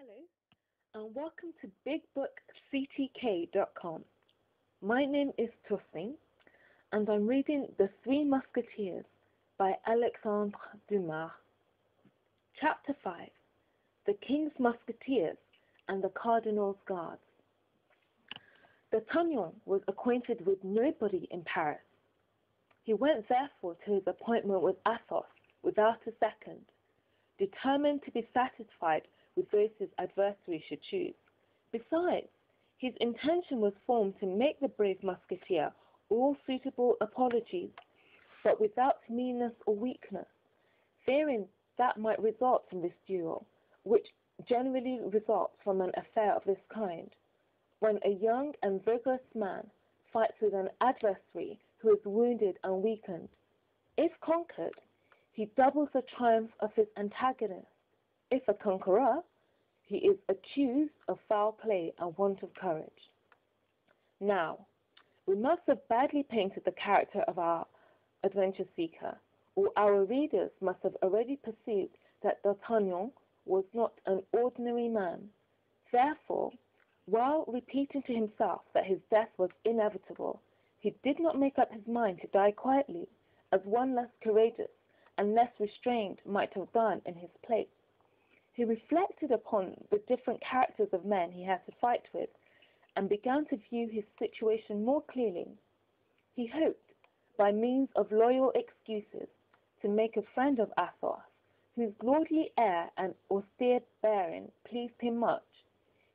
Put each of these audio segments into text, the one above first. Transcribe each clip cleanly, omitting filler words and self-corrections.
Hello, and welcome to BigBookCTK.com. My name is Toussaint, and I'm reading The Three Musketeers by Alexandre Dumas. Chapter 5, The King's Musketeers and the Cardinal's Guards. D'Artagnan was acquainted with nobody in Paris. He went therefore to his appointment with Athos without a second, determined to be satisfied with those his adversary should choose. Besides, his intention was formed to make the brave musketeer all suitable apologies, but without meanness or weakness, fearing that might result from this duel, which generally results from an affair of this kind, when a young and vigorous man fights with an adversary who is wounded and weakened. If conquered, he doubles the triumph of his antagonist. If a conqueror, he is accused of foul play and want of courage. Now, we must have badly painted the character of our adventure seeker, or our readers must have already perceived that D'Artagnan was not an ordinary man. Therefore, while repeating to himself that his death was inevitable, he did not make up his mind to die quietly, as one less courageous and less restrained might have done in his place. He reflected upon the different characters of men he had to fight with, and began to view his situation more clearly. He hoped, by means of loyal excuses, to make a friend of Athos, whose lordly air and austere bearing pleased him much.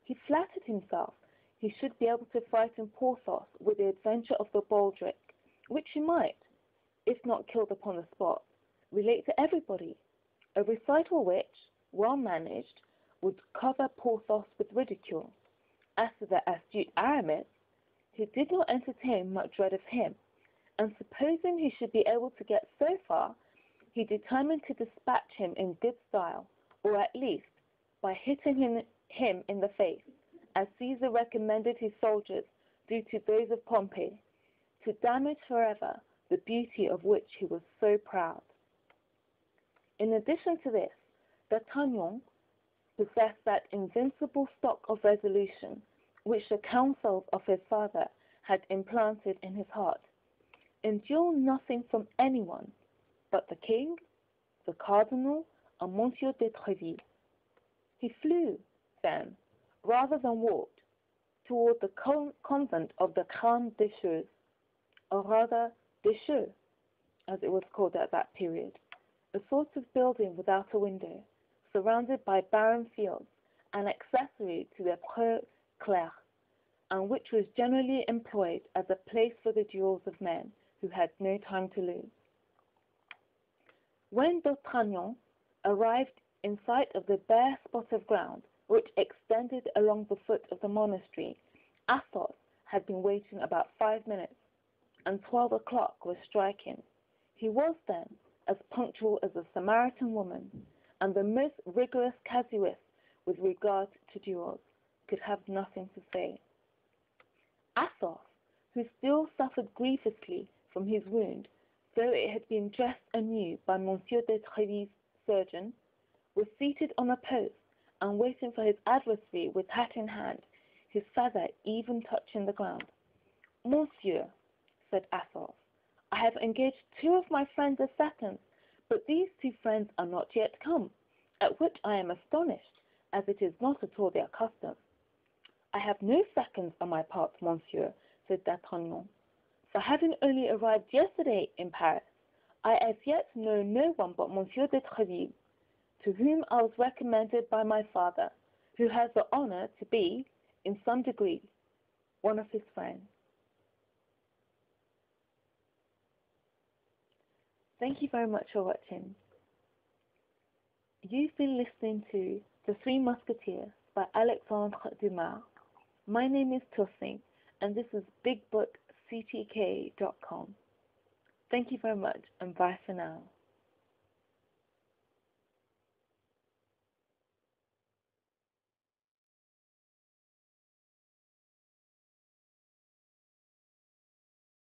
He flattered himself he should be able to frighten Porthos with the adventure of the baldric, which he might, if not killed upon the spot, relate to everybody, a recital which, well managed, would cover Porthos with ridicule. As to the astute Aramis, he did not entertain much dread of him, and supposing he should be able to get so far, he determined to dispatch him in good style, or at least by hitting him in the face, as Caesar recommended his soldiers do to those of Pompey, to damage forever the beauty of which he was so proud. In addition to this, D'Artagnan possessed that invincible stock of resolution which the counsels of his father had implanted in his heart. Endure nothing from anyone but the king, the cardinal, and Monsieur de Treville. He flew, then, rather than walked, toward the convent of the Crâne des Chauves, or rather des Chaux, as it was called at that period, a sort of building without a window, surrounded by barren fields, and accessory to the Pré Clair, and which was generally employed as a place for the duels of men who had no time to lose. When D'Artagnan arrived in sight of the bare spot of ground which extended along the foot of the monastery, Athos had been waiting about 5 minutes, and 12 o'clock was striking. He was then as punctual as a Samaritan woman, and the most rigorous casuist with regard to duels could have nothing to say. Athos, who still suffered grievously from his wound, though it had been dressed anew by Monsieur de Treville's surgeon, was seated on a post and waiting for his adversary with hat in hand, his feather even touching the ground. "Monsieur," said Athos, "I have engaged 2 of my friends as seconds, but these 2 friends are not yet come, at which I am astonished, as it is not at all their custom." "I have no seconds on my part, monsieur," said D'Artagnan, "for having only arrived yesterday in Paris, I as yet know no one but Monsieur de Treville, to whom I was recommended by my father, who has the honor to be, in some degree, one of his friends." Thank you very much for watching. You've been listening to The Three Musketeers by Alexandre Dumas. My name is Toussaint, and this is BigBookCTK.com. Thank you very much, and bye for now.